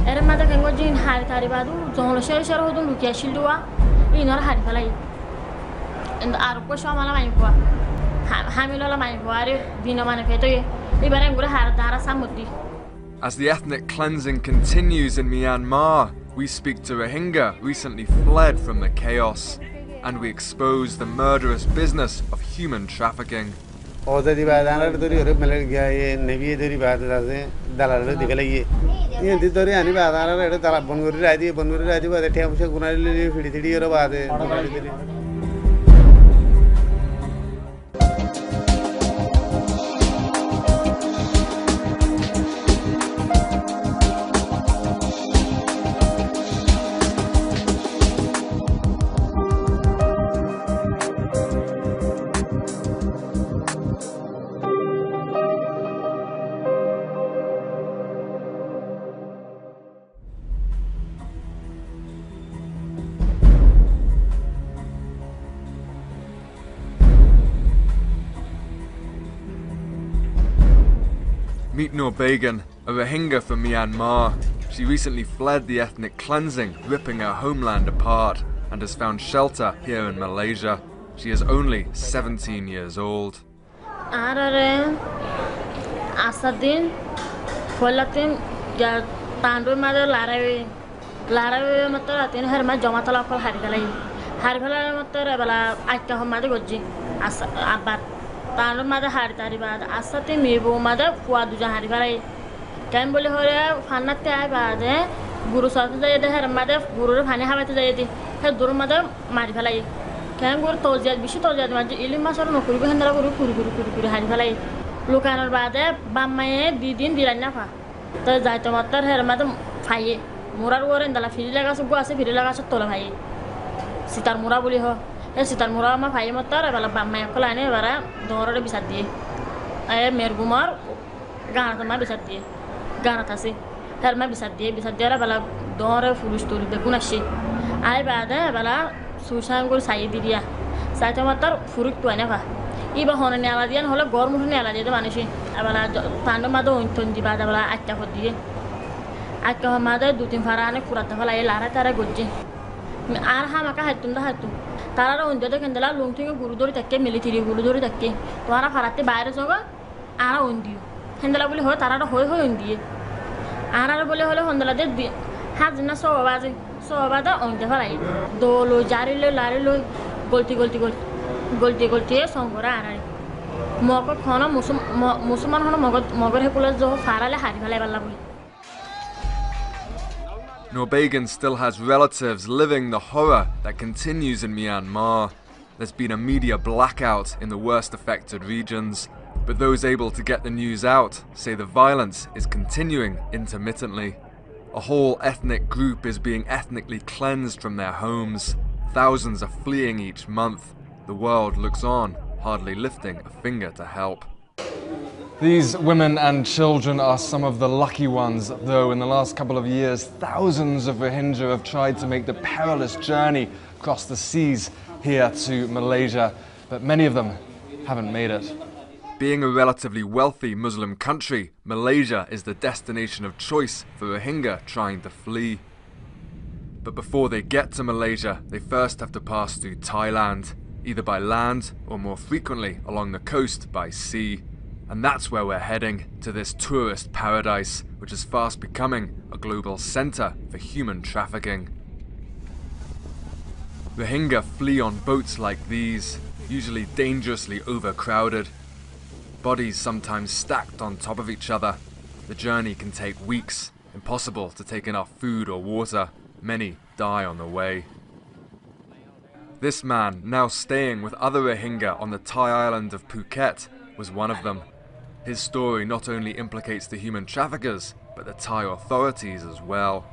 Era mada kengo jin hari tari badu zonlo share hodun lukia shildua inor hari falai and arko shamala mai kwa hamilola mai kware dina mane feto ye ibare ngure har dara samudi. As the ethnic cleansing continues in Myanmar, we speak to Rohingya recently fled from the chaos, and we expose the murderous business of human trafficking. Meet Norbagan, a Rohingya from Myanmar. She recently fled the ethnic cleansing, ripping her homeland apart, and has found shelter here in Malaysia. She is only 17 years old. Asadin, Folatin, Tandu mother Larawe, Larawe Mataratin, her Majomatala for Hargalay. Hargala Matarabala, Aka Mother Goji, Abat. Tandu mother Hartaribad, Asatin Mibu, mother Fuaduja Hargalay. Cambole Hora, Fanata Bade, Guru Sata, her mother, Guru Hanahavati, her Durmother, Margalay. Kangur told that we should tell that Ilimas or no Kuru and Kuru Hargalay. Look at Bade, Bamae, Didin Dilanafa. The Zaitomater, her madam Faye, Murar and the La Filigas of Guasi, Villagas of Tolahai. Sitar Murabuliho, a Sitar Murama, Fayemotar, Alabama, Colane, Vara, Dora Bisati. I am Mergumar, Ganatama Bisati, Ganatasi, Herma Bisati, Bisatera, Bala, Dora, foolish to the Gunashi. I bade, Bala, Susangur Saididia, Saitomatar, Furuk to Aneva. Iba Honanaladian, Hola Gormunella, the Vanishi, Abala Tandomado in Tundibadabala, Akahodi. Akahamada, Dutin Farane, Kuratavala, Lara Taraguji. Arhamaka had to the Hatu. Tara on the Candela, Lunting, Gurudori Take, military Gurudori Take, Tuana Farate Barasoga, Ara Undi. Hendela will hurt Tara Hoho Indi. Ara Bolehola on the Lade has not so avazi, so avada on the Varai. Dolo Jarilo, Larilo, Golti. Golti Songora Moko Kono Musuman Mogorepula Farale Harivala. Norbagan still has relatives living the horror that continues in Myanmar. There's been a media blackout in the worst affected regions, but those able to get the news out say the violence is continuing intermittently. A whole ethnic group is being ethnically cleansed from their homes. Thousands are fleeing each month. The world looks on, hardly lifting a finger to help. These women and children are some of the lucky ones, though in the last couple of years, thousands of Rohingya have tried to make the perilous journey across the seas here to Malaysia, but many of them haven't made it. Being a relatively wealthy Muslim country, Malaysia is the destination of choice for Rohingya trying to flee. But before they get to Malaysia, they first have to pass through Thailand, either by land or more frequently along the coast by sea. And that's where we're heading, to this tourist paradise, which is fast becoming a global centre for human trafficking. Rohingya flee on boats like these, usually dangerously overcrowded. Bodies sometimes stacked on top of each other. The journey can take weeks, impossible to take enough food or water. Many die on the way. This man, now staying with other Rohingya on the Thai island of Phuket, was one of them. His story not only implicates the human traffickers, but the Thai authorities as well.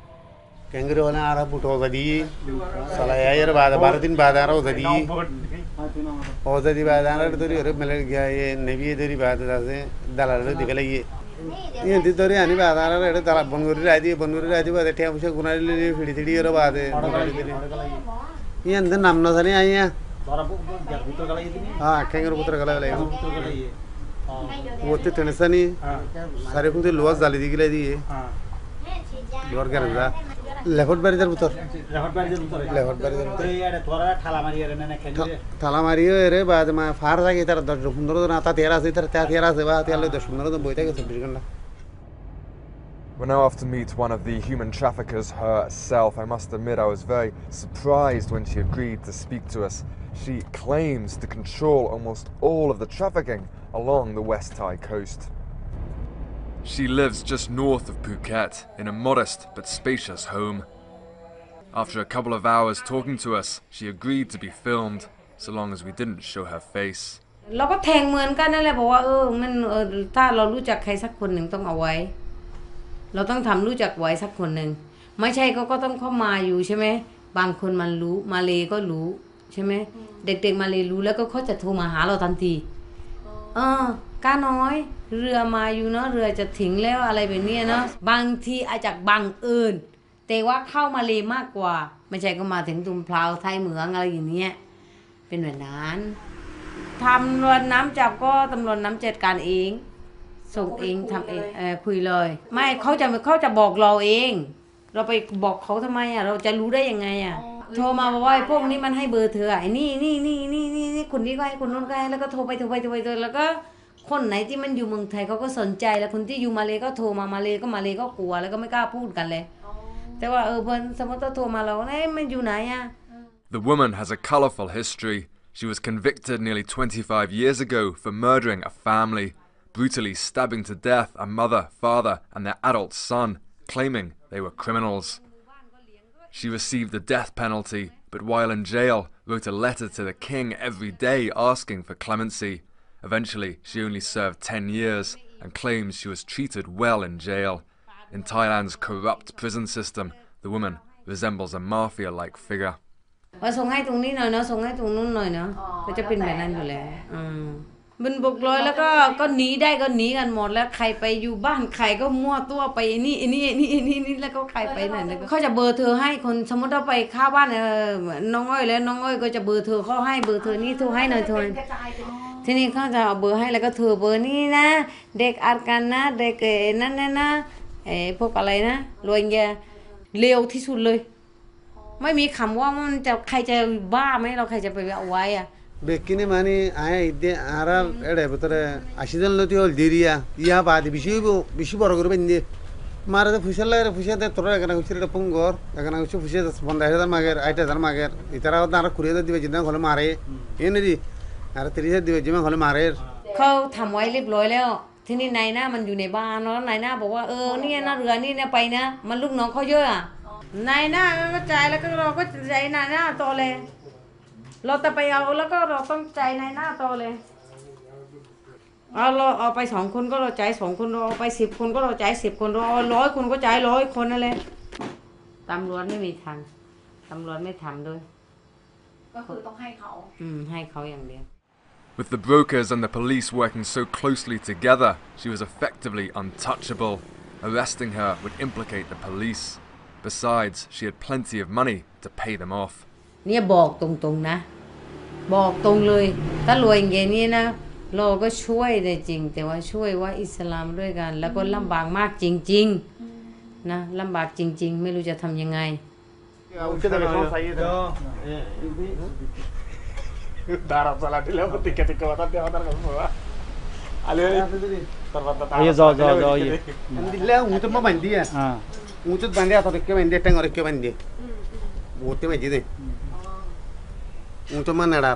वो तो tension ही सारे कुछ lowers डाली दी के लिए Luar Garuda. Lehot Barijar Butor. Lehot Barijar Butor. Thala Mario ere baad ma farza ki tar 10-15 दिन आता 13 से इधर 13 से बात यार 10-15 दिन बोलते हैं कि 26 घंटा. We're now off to meet one of the human traffickers herself. I must admit I was very surprised when she agreed to speak to us. She claims to control almost all of the trafficking along the West Thai coast. She lives just north of Phuket in a modest but spacious home. After a couple of hours talking to us, she agreed to be filmed, so long as we didn't show her face. เราก็แทงเหมือนกันนั่นแหละบอกว่ามันถ้าเรารู้จักใครสักคนหนึ่งต้องเอาไว้เราต้องทำรู้จักไว้สักคนหนึ่งไม่ใช่เขาก็ต้องเข้ามาอยู่ใช่ไหมบางคนมันรู้มาเลก็รู้ใช่ไหมเด็กๆมาเลรู้แล้วก็เขาจะโทรมาหาเราทันทีก้าน้อยเรือมาอยู่เนาะเรือจะถึงแล้วอะไรแบบนี้เนาะบางทีอาจจะบังเอิญแต่ว่าเข้ามาเลมากกว่าไม่ใช่ก็มาถึงตุ่มพลาวไทยเหมืองอะไรอย่างเงี้ยเป็นแบบนั้นทำรวจน้ำจับก็ตำรวจน้ำจัดการเองส่งเองทำเองคุยเลยไม่เขาจะบอกเราเองเราไปบอกเขาทำไมเราจะรู้ได้ยังไงโทรมาบอกว่าพวกนี้มันให้เบอร์เธอไอ้นี่คนนี้ก็ให้คนนู้นก็ให้แล้วก็โทรไปแล้วก็คนไหนที่มันอยู่เมืองไทยเขาก็สนใจแล้วคนที่อยู่มาเลก็โทรมาเลก็กลัวแล้วก็ไม่กล้าพูดกันเลยแต่ว่าเพิ่นสมมติโทรมาเรามันอยู่ไหนThe woman has a colourful history. She was convicted nearly 25 years ago for murdering a family, brutally stabbing to death a mother, father and their adult son, claiming they were criminals. She received the death penalty, but while in jail, wrote a letter to the king every day asking for clemency. Eventually, she only served 10 years and claims she was treated well in jail. In Thailand's corrupt prison system, the woman resembles a mafia-like figure. ว่าส่งให้ตรงนี้หน่อยเนาะส่งให้ตรงนู้นหน่อยเนาะก็จะเป็นแบบนั้นอยู่แล้วมันบุกเลยแล้วก็หนีได้ก็หนีกันหมดแล้วใครไปอยู่บ้านใครก็มั่วตัวไปนี่แล้วก็ใครไปไหนเขาจะเบอร์เธอให้คนสมมติเราไปข้าวบ้านน้องอ้อยแล้วน้องอ้อยก็จะเบอร์เธอเขาให้เบอร์เธอนี่โทรให้หน่อยโทรทีนี้เขาจะเอาเบอร์ให้แล้วก็เธอเบอร์นี้นะเด็กอาร์กันนะเด็กนั่นนะพวกอะไรนะโรฮิงญาเร็วที่สุดเลยไม่มีคำว่ามันจะใครจะบ้าไหมเราใครจะไปเอาไว้Bekini mani aya ide ara ede butore ashidan loti ol diriya iya baadi bishi borogor bende mara de fushalla fushade tora kana kuchire pungor kana kuchu fushade 15000 mager 8000 mager itara dara kuriya dibe jinna khole mare enri ara 30 dibe jima khole mare เขาทำไว้เรียบร้อยแล้วที่นี่นายหน้ามันอยู่ในบ้านเนาะนายหน้าบอกว่านี่นะเรือนี่นะไปนะมันลูกน้องเขาเยอะนายหน้าก็จ่ายแล้วก็เราก็จ่ายนายหน้าต่อเลยเราจะไปเอาแล้วก็เราต้องจ่ายนายหน้าต่อเลยเราเอาไป2 คนก็เราจ่าย2 คนเราเอาไป10 คนก็เราจ่าย10 คนเราเอา100 คนก็จ่าย100 คนนั่นแหละตำรวจไม่มีทางตำรวจไม่ทำด้วยก็คือต้องให้เขาให้เขาอย่างเดียว With the brokers and the police working so closely together, she was effectively untouchable. Arresting her would implicate the police. Besides, she had plenty of money to pay them off. เนี่ยบอกตรงๆนะบอกตรงเลยถ้ารวยอย่างนี้นะเราก็ช่วยได้จริงแต่ว่าช่วยว่าอิสลามด้วยกันแล้วก็ลำบากมากจริงๆนะลำบากจริงๆไม่รู้จะทำยังไงDarah salah dia pun tiga watak dia watak kamu bawa. Alih terbatas. Ayo jauh ye. Dia untuk apa mandi ya? Untuk mandi atau rekyo mandi teng rekyo mandi. Untuk mandi deh. Untuk mana ada?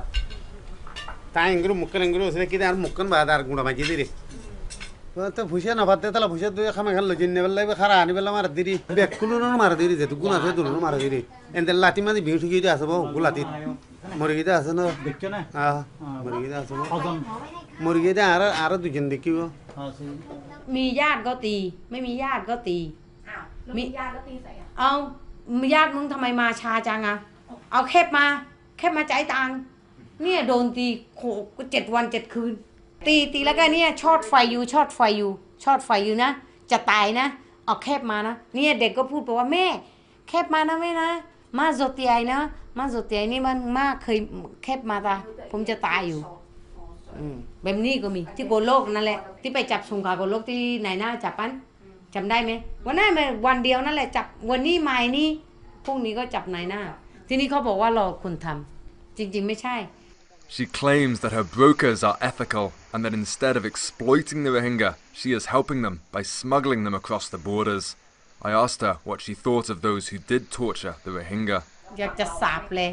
Tanya ingru sudah kita harus mukan badar guna mandi deh. तो fuchsia ना बात है fuchsia तो खाना खा लो जिन्ने वाला भी खरा आने वाला मार दीरी बेकुलू ना मार दीरी तो गुना से दूर मार दीरी इंदर लाती मारी भीड़ की जाए सब गुलाती मुर्गी दा असना मुर्गी दा असना मुर्गी दा आरा तू जिंदगी वो มีญาติก็ตีไม่มีญาติก็ตีมีญาติก็ตีใส่เอาญาติมึงทำไมมาช้าจังเอาแคบมาจ่ายตังค์เนี่ยโดนตี7 วัน 7 คืนตีแล้วก็เนี่ยช็อตไฟอยู่นะจะตายนะเอาแคบมานะเนี่ยเด็กก็พูดไปว่าแม่แคบมานะแม่นะมาโจตีไอนะมาโจตีไอนี่มันมากเคยแคบมาตาผมจะตายอยู่แบบนี้ก็มีที่โกโลกนั่นแหละที่ไปจับสงครามโกโลกที่ไหนหน้าจับปัน จำได้ไหมวันนั้นมันวันเดียวนั่นแหละจับวันนี้ไม่นี่พรุ่งนี้ก็จับนายหน้าทีนี้เขาบอกว่ารอคนทำจริงๆไม่ใช่ She claims that her brokers are ethical and that instead of exploiting the Rohingya, she is helping them by smuggling them across the borders. I asked her what she thought of those who did torture the Rohingya. อยากจะสับเลย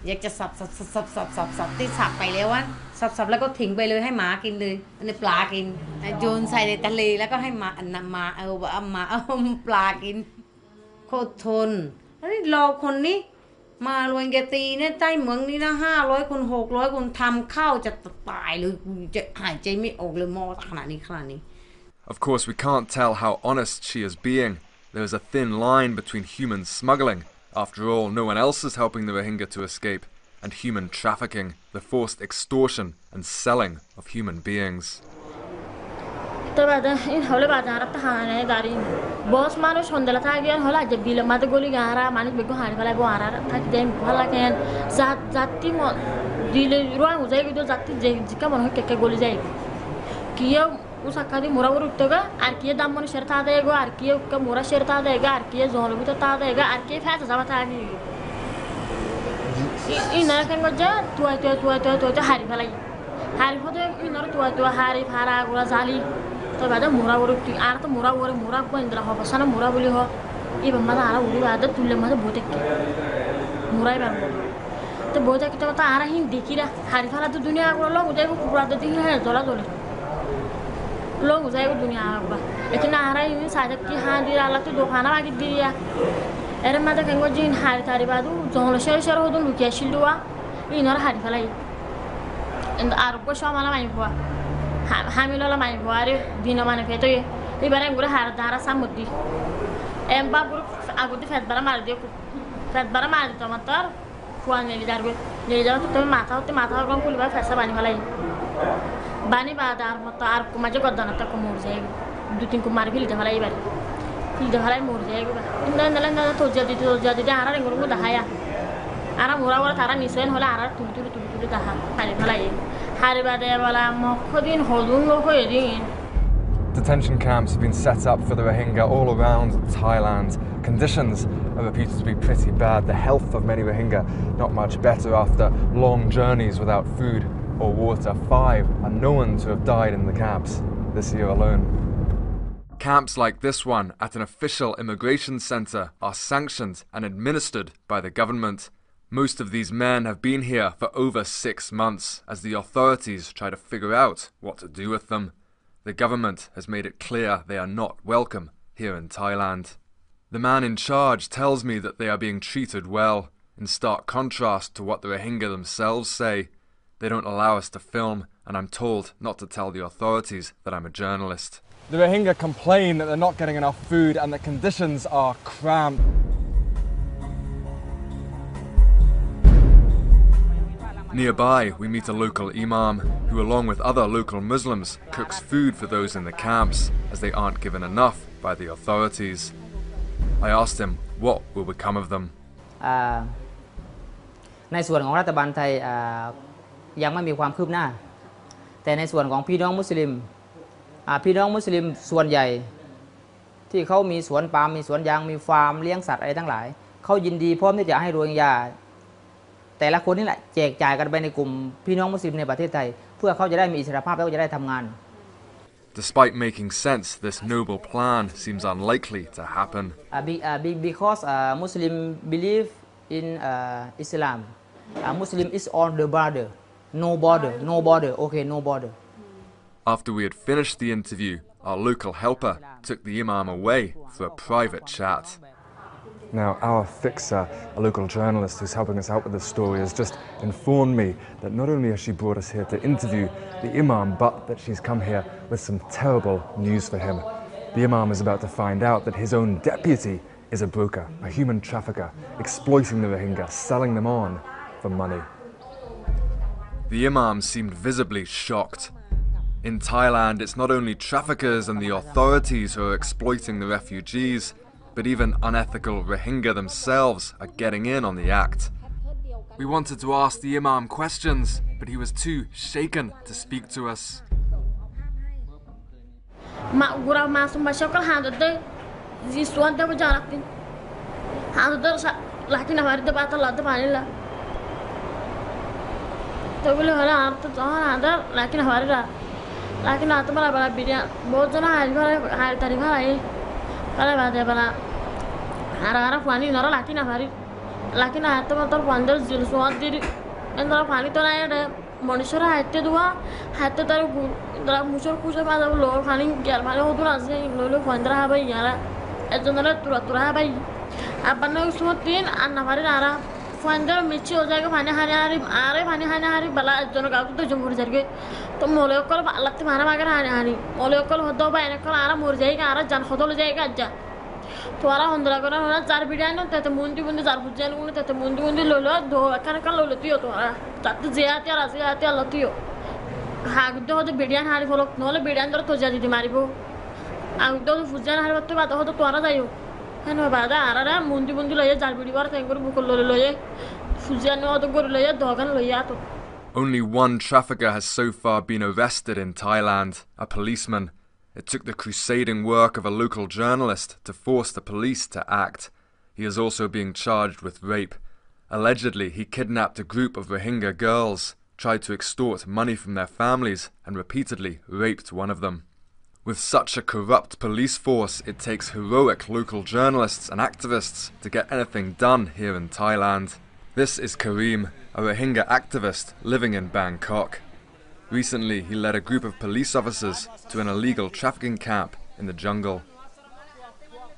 อยากจะสับที่สับไปแล้ววะสับแล้วก็ทิ้งไปเลยให้หมากินเลยอันนี้ปลากินโยนใส่ในทะเลแล้วก็ให้หมาเอาปลากินโคตรทนนี่รอคนนี้มาโรฮิงญาตีเนี่ยใต้เมืองนี้นะ500 คน600 คนทำข้าวจะตายเลยจะหายใจไม่ออกเลยมอขนาดนี้ Of course, we can't tell how honest she is being. There is a thin line between human smuggling, after all, no one else is helping the Rohingya to escape, and human trafficking, the forced extortion and selling of human beings. Boss মানুষ হন্দলা থাকে হলা যে বিলে মাতে গলি গারা মানুষ বেগো হাড় ফেলা গো আরা থাকি দেন ভালা কেন জাতি দিলে রোয়া উজাই গিয়ে জাতি জিকা মনে হয় কেকে গলি যায় কিও উসাকাদি মোরা ওর উত্তগা আর কিয়ে দাম মনে শেরতা দেগো আর কিয়ে কা মোরা শেরতা দেগা আর কিয়ে জলবিত তা দেগা আর কিয়ে ফেস যাবা থাকি ইনারা কেন গজা তুই হাড়ি ফেলাই হাড়ি ফতে ইনারা তুই হাড়ি ফারা গুলা জালি তো বাদে মোরা ওর আর তো মোরা কোইন্দ্রা হবে সানা মোরা বলি হ ইবা মাদা আরা উড়ি বাদে তুলে মাদে বইতে কি মোরাই বারবো তো বইতে কি তো আরা হিন দেখিরা হাড়ি ফালা তো দুনিয়া গুলো লোক যাইবো পুরা তো দেখি হ্যাঁ জলা জলে লোক যাইবো দুনিয়া আবা এখানে আরা হিন সাজা কি হাঁ দি আলা তো দোকানা বাকি দিয়া এর মাদে কেন জিন হাড়ি তারি বাদু জঙ্গল শের হদু লুকিয়া শিলুয়া ইনার হাড়ি ফালাই আর কো সমালা মাই হওয়া Hamilola mai buare dina mane feto ye ibare ngure har dara samudi emba guru agudi fet bara mar de fet bara mar to matar fuan ne darbe ne jaw to mata ron kuliba fesa bani malai bani ba dar mata ar kuma je godana ta ko mur jay du tin ko mar bil de malai ibare til de malai mur jay ba inda nala to jadi ara nguru da haya ara mura wala tara nisen hola ara tulu da ha kali malai Detention camps have been set up for the Rohingya all around Thailand. Conditions are reputed to be pretty bad. The health of many Rohingya not much better after long journeys without food or water. 5 are known to have died in the camps this year alone. Camps like this one at an official immigration centre are sanctioned and administered by the government. Most of these men have been here for over 6 months as the authorities try to figure out what to do with them. The government has made it clear they are not welcome here in Thailand. The man in charge tells me that they are being treated well, in stark contrast to what the Rohingya themselves say. They don't allow us to film, and I'm told not to tell the authorities that I'm a journalist. The Rohingya complain that they're not getting enough food and that conditions are cramped. Nearby, we meet a local imam who, along with other local Muslims, cooks food for those in the camps as they aren't given enough by the authorities. I asked him what will become of them. ในส่วนของรัฐบาลไทยยังไม่มีความคืบหน้าแต่ในส่วนของพี่น้องมุสลิมส่วนใหญ่ที่เขามีสวนปาล์มมีสวนยางมีฟาร์มเลี้ยงสัตว์อะไรทั้งหลายเขายินดีพร้อมที่จะให้โรฮิงญาแต่ละคนนี่แหละแจกจ่ายกันไปในกลุ่มพี่น้องมุสลิมในประเทศไทยเพื่อเขาจะได้มีอิสรภาพแล้วก็จะได้ทำงาน Despite making sense, this noble plan seems unlikely to happen. Because Muslim believe in Islam. Muslim is on the border. No border. Okay, no border. After we had finished the interview, our local helper took the imam away for a private chat. Now, our fixer, a local journalist who's helping us out with this story, has just informed me that not only has she brought us here to interview the imam, but that she's come here with some terrible news for him. The imam is about to find out that his own deputy is a broker, a human trafficker, exploiting the Rohingya, selling them on for money. The imam seemed visibly shocked. In Thailand, it's not only traffickers and the authorities who are exploiting the refugees, but even unethical Rohingya themselves are getting in on the act. We wanted to ask the imam questions, but he was too shaken to speak to us. Ma gura masum masyakal handade zisuan de bajaratin handade lakin हमारी तो बात अल्लाह तो पानी ला तो बोले हमारा आप तो handar lakin हमारे ला lakin आता बड़ा बड़ा बिरिया बहुत जना हाल तारीख है कल बात है बड़ा हरा पानी नरा lakin आता मतलब पंद्रह जिलसुआत दिरी इंद्रा पानी तो नहीं है मनुष्य हाथे दुआ हाथे तारू इंद्रा मुझे कुछ बात अब लोग पानी क्या पानी हो तो ना से लोग पंद्रह है भाई यारा ऐसा ना तुरा है भाई अब बन्ना उसमें तीन अन्ना हमारे नारा पंद्रह मिर्ची हो जाएगा पानी खाने हारी बला दोनों गाँव तो जमुर जाएंगे तो मोले कल लगते माना मगर हानी मोले कल होता है बाइने कल आरा मोर जाएगा आरा जान खुद हो जाएगा अच्छा तो आरा होंदरा करा होना चार बिड़ाने तो मुंडी चार बुझाने को तो मुंडी लो दो kan lo letiyo to tat ziyati letiyo hagdo hodo bidian hari folok nole bidian dor to jadi dimaribo agdo fujan hari batto bada hodo to ara dayo hano bada arara mundi loye jar bidi war tengor bukol loye fujan hodo gor loye dogan loye to. Only one trafficker has so far been arrested in Thailand, a policeman. It took the crusading work of a local journalist to force the police to act. He is also being charged with rape. Allegedly, he kidnapped a group of Rohingya girls, tried to extort money from their families, and repeatedly raped one of them. With such a corrupt police force, it takes heroic local journalists and activists to get anything done here in Thailand. This is Karim, a Rohingya activist living in Bangkok. Recently, he led a group of police officers to an illegal trafficking camp in the jungle.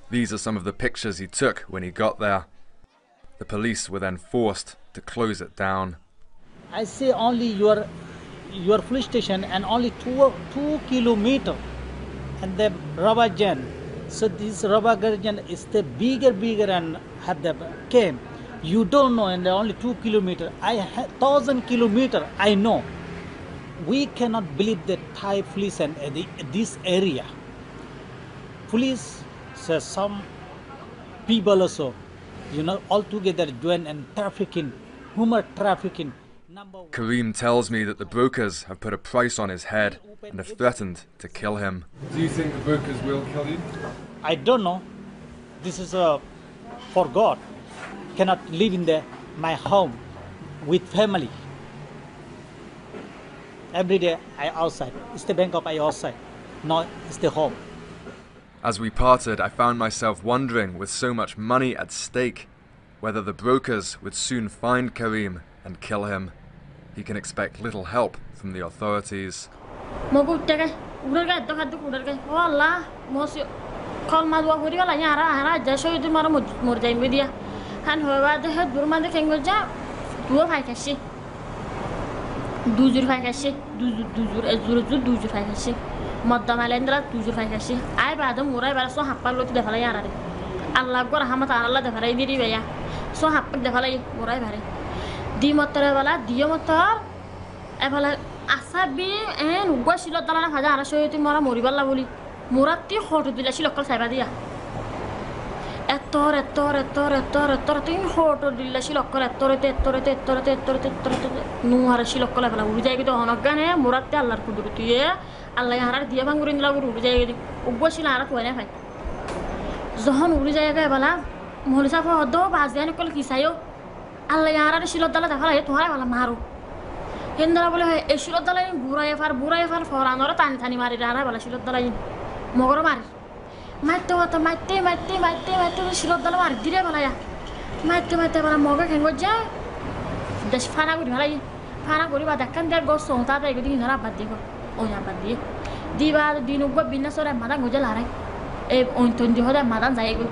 These are some of the pictures he took when he got there. The police were then forced to close it down. I say only your police station and only 2 kilometers and the rubber jan. So this rubber jan is the bigger and have the camp. You don't know, and only 2 kilometers. I have 1,000 kilometers. I know. We cannot believe that Thai police and this area. Police says some people also, all together join and trafficking, human trafficking. Karim tells me that the brokers have put a price on his head and have threatened to kill him. Do you think the brokers will kill you? I don't know. This is for God. Cannot live in my home with family. Every day I outside. It's the Bangkok I outside. No, it's the home. As we parted, I found myself wondering, with so much money at stake, whether the brokers would soon find Karim and kill him. He can expect little help from the authorities. Dujur fakashi, dujur fakashi. Madam Alendra, dujur fakashi. I bad them where I so happy look the Falayari. Allah got a hamata, Allah the Faray, so happy the Falay, wherever. Dimotorella, Diomotor, Evala Asabi, and Washila Hadara, show you tomorrow, Muribala Wuli, Murati, hold to the local Sabadia. Ettore, thing, hold to the Nuara Shilokola, Ujay on a gun, Murata, Kudutia, Alayara, Diabangurin Lagu, Washila, whenever. Zohon Ujay Bala, Molisa for Dob, as the Nicol Kisayo, Alayara, Shilotala, to Maru. Hindra, a Shilotala, Buraya for another time, Tani Maridana, Shilotala, Mogomar. Mate, Shilot the Lamar, Diabalaya. Mate, Moga can go jail. The Fana would lie. Fana would have that can there go so that I could in Rabadigo. Oh, Yabadi. Diva, Dino, Binasor, and Madame Gujalare. On to the other Madame Zago.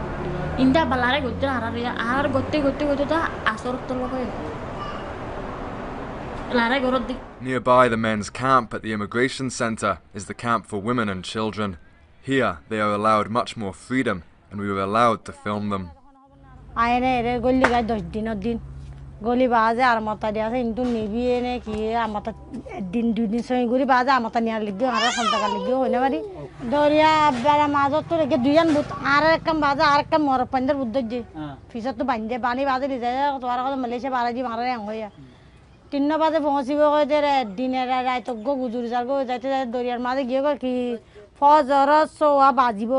In the Balare, good Jararia, I got to go to the Asor. Nearby the men's camp at the immigration centre is the camp for women and children. Here, they are allowed much more freedom, and we were allowed to film them. Goli baza armata dia se intu nibi ne ki amata din so goli baza amata niar ligyo ara santa kal ligyo hoine mari doria bala mazo to lege duyan but arakam baza arakam mor pandar buddje fisa to banje bani baza ni jaya to ara malaysia balaji mara yang hoya tinna baza phosi go dere dinera rai to go gujur jar go jate doriar maze giyo ki ফজর সোয়া বাজিব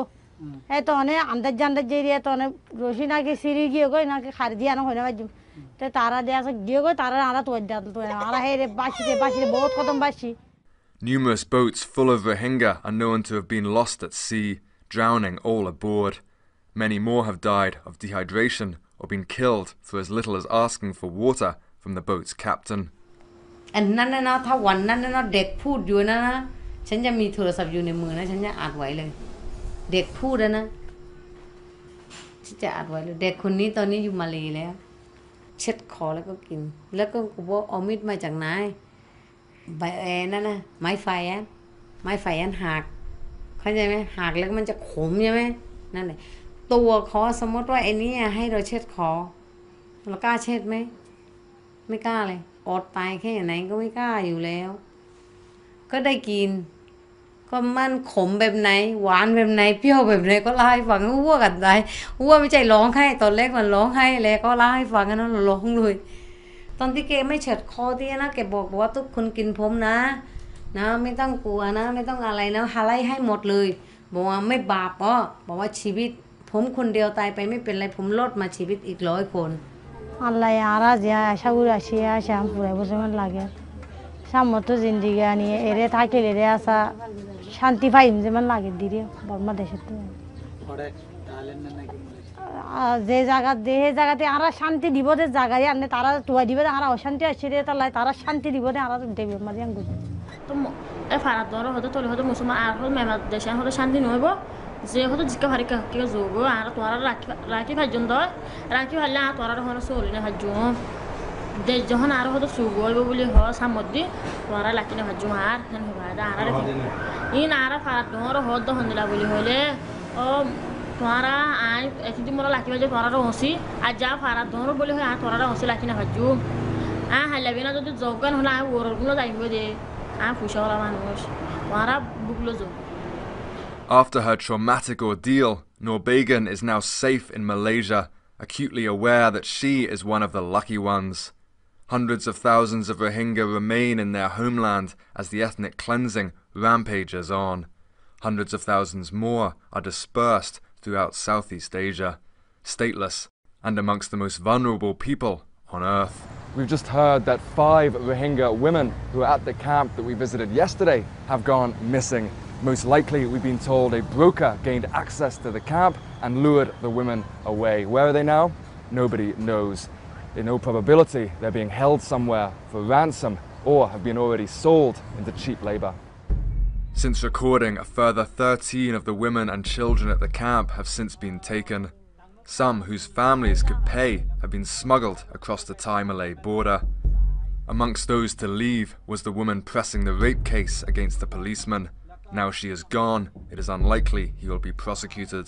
এই তো অনেক আন্দাজ জান্দাজ যে তো অনেক রশি নাকি সিঁড়ি গিয়ে গই নাকি খার দিয়ে আনো হইনা বাজিম তো তারা দিয়ে আছে গিয়ে গই তারা আরা তো তো আরা হে রে বাসিতে বহুত কদম বাসি Numerous boats full of Rohingya are known to have been lost at sea, drowning all aboard. Many more have died of dehydration or been killed for as little as asking for water from the boat's captain. อันนั้นนะถ้าวันนั้นนะเด็กพูดอยู่นะฉันจะมีโทรศัพท์อยู่ในมือนะฉันจะอัดไว้เลยเด็กพูดนะฉันจะอัดไว้เลยเด็กคนนี้ตอนนี้อยู่มาเลแล้วเช็ดคอแล้วก็กินแล้วก็กูบอกเอามีดมาจากไหนใบนั่นนะไม้ไฟอันหักเข้าใจไหมหักแล้วมันจะขมใช่ไหมนั่นแหละตัวคอสมมติว่าไอ้นี่ให้เราเช็ดคอเรากล้าเช็ดไหมไม่กล้าเลยอดตายแค่ไหนก็ไม่กล้าอยู่แล้วก็ได้กินก็มันขมแบบไหนหวานแบบไหนเปรี้ยวแบบไหนก็เล่าให้ฟังวัวกันได้วัวไม่ใจร้องไห้ตอนแรกมันร้องไห้แล้วก็เล่าให้ฟังกันนั้นร้องเลยตอนที่แกไม่เฉิดคอที่นะแกบอกว่าทุกคนกินผมนะไม่ต้องกลัวนะไม่ต้องอะไรนะไล่ให้หมดเลยบอกว่าไม่บาปบอกว่าชีวิตผมคนเดียวตายไปไม่เป็นไรผมลดมาชีวิตอีก100 คนআল্লাহ আরা যে আশা করে আসি আমি পুরাই বুঝমান লাগে সামতো জিন্দিগি নিয়ে এরে থাকিলে এরে আসা শান্তি পাইম যেমন লাগে দিরে বর্মা দেশের যে জায়গাতে আরা শান্তি দিব যে জায়গায় আনে তারা তুয়া দিবে আরা অশান্তি আসছে রে তারা শান্তি দিব আরা দেবে মাঝে আমি বুঝি তো এ ফারাত দর হতে তোলে হতে মুসলমান আর হতে মেমা দেশে হতে শান্তি নইব যে হতে জিকা ভারি কে যোগ আর তোরা রাখি ভাজন দয় রাখি ভালে আর তোরা হন চলি না ভাজ দেশ যখন আর হতে সুগ হইব বলে হ সামদ্দি তোরা লাকি না ভাজ আর হেন হবা আর ইন আর ফারাত দর হদ দহন দিলা বলি হলে ও তোরা আই একদিন মোরা লাকি ভাজে তোরা হসি আর যা ফারাত দর বলি হয় আর তোরা হসি লাকি না ভাজ হাইলাবি না যদি জগান হলে আর ওরগুলো যাইব দে আর ফুসলা মানুষ তোরা বুকলো যোগ After her traumatic ordeal, Norbegan is now safe in Malaysia, acutely aware that she is one of the lucky ones. Hundreds of thousands of Rohingya remain in their homeland as the ethnic cleansing rampages on. Hundreds of thousands more are dispersed throughout Southeast Asia, stateless and amongst the most vulnerable people on earth. We've just heard that 5 Rohingya women who were at the camp that we visited yesterday have gone missing. Most likely, we've been told a broker gained access to the camp and lured the women away. Where are they now? Nobody knows. In no probability, they're being held somewhere for ransom or have been already sold into cheap labor. Since recording, a further 13 of the women and children at the camp have since been taken. Some whose families could pay have been smuggled across the Thai-Malay border. Amongst those to leave was the woman pressing the rape case against the policeman. Now she is gone, it is unlikely he will be prosecuted.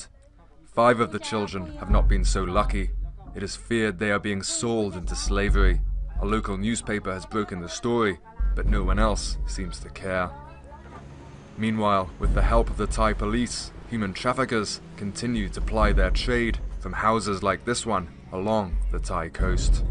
5 of the children have not been so lucky. It is feared they are being sold into slavery. A local newspaper has broken the story, but no one else seems to care. Meanwhile, with the help of the Thai police, human traffickers continue to ply their trade from houses like this one along the Thai coast.